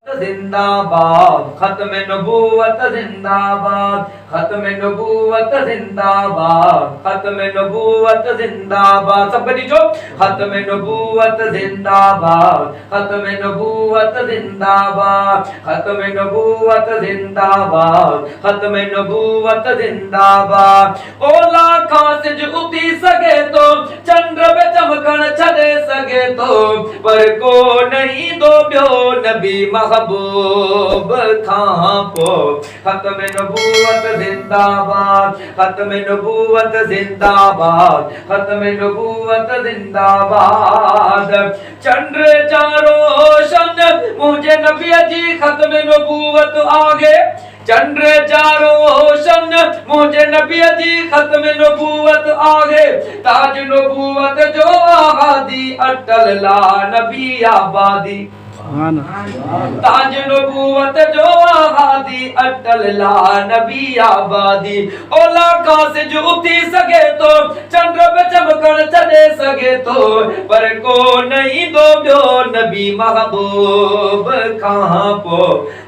जिंदाबाद, खत्म नबूवत जिंदाबाद, खत्म नबूवत जिंदाबाद, खत्म नबूवत जिंदाबाद। सब जो खत्म नबूवत जिंदाबाद, खत्म नबूवत जिंदाबाद, खत्म नबूवत जिंदाबाद, खत्म नबूवत जिंदाबाद। ओला खासिज उठी सके तो चंद्र पे चमकण छड़े सके तो पर को नहीं दो ब्यो नबी महबूब खां पो। खत्म नबूवत जिंदाबाद, खत्म नबूवत जिंदाबाद, खत्म नबूवत जिंदाबाद। चंद्र चारो रोशन मुझे नबी जी खत्म नबूवत आगे, चंद्र चारो रोशन मुझे नबी जी खत्म नबूवत आगे। ताज नबूवत जो आबादी अटल ला नबी आबादी, ताज नबूवत जो आबादी अटल ला नबी आबादी। ओला से जो उठी सके तो चंद्र पे चमकण चढ़े सके तो पर को नहीं दो ब्यो नबी महबूब कहां पो।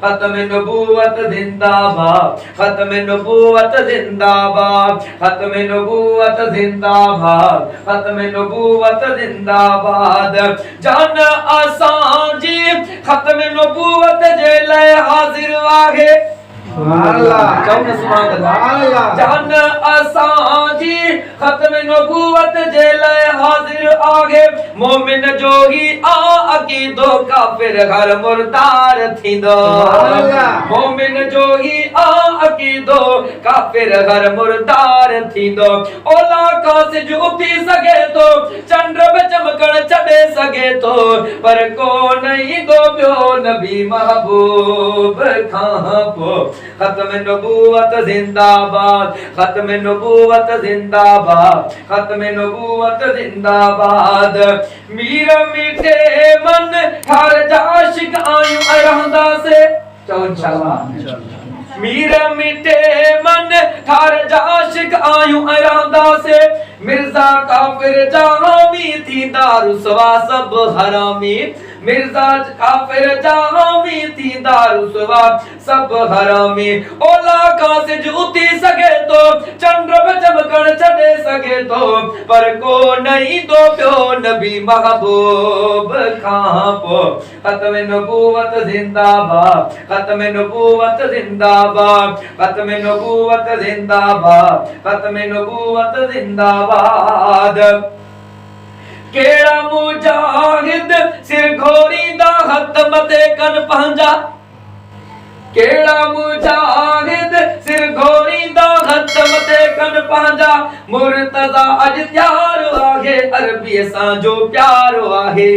खत्म नबूवत जिंदाबाद, खत्म नबूवत जिंदाबाद, खत्म नबूवत जिंदाबाद, खत्म नबूवत जिंदाबाद। जान असांजी खत्म नबूवत जे लय हाजिर आहे। जान असांजी खत्म नबूवत जे लय हाजिर आहे। मोमिन जो ही आ अकीदो काफिर घर मुर्दार थींदो। मोमिन जो ही आ अकीदो काफिर घर मुर्दार थींदो। ओला कासिज उठी सके तो चंद्र पे चमकण चढ़े सके तो पर को नहीं दो ब्यो नबी महबूब खां पो। खत्म नबूवत जिंदाबाद, खत्म नबूवत जिंदाबाद, खत्म नबूवत जिंदाबाद। मीर मीठे मन हर आशिक आयु रहंदा से। चलो इंशाअल्लाह। मीर मीठे मन हर आशिक आयु रहंदा से। मिर्जा काफिर जहामी थी दारुसवा सब हरामी। मिर्जा काफिर जहामी थी दारुसवा सब हरामी। ओला कासिज उठी सके तो चंद्र पे चमकण चढ़े सके तो पर को नहीं दो प्यो नबी महबूब कहां पो। खत्म नबूवत जिंदाबाद, खत्म नबूवत जिंदाबाद, खत्म नबूवत जिंदाबाद, खत्म नबूवत जिंदाबाद। केड़ा मुजाहिद सिर घोरी दा हथ मथे कन पंहिंजा। केड़ा मुजाहिद सिर घोरी दा हथ मथे कन पंहिंजा। मुर्तजा अज त्यार आहे अरबी सां जो प्यार आहे।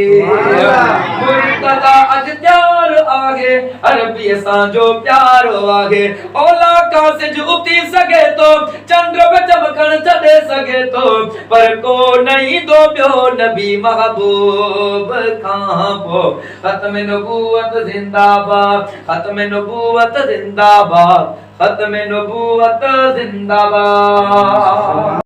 मुर्तजा अज त्यार आहे अरबी सां जो प्यार आहे। ओला कासिज उठी सके तो चंद्र पे चमकण चढ़े सके तो पर को नहीं दो ब्यो नबी महबूब खां पो। खत्म नबूवत जिंदाबाद, खत्म नबूवत जिंदाबाद, खत्म नबूवत जिंदाबाद।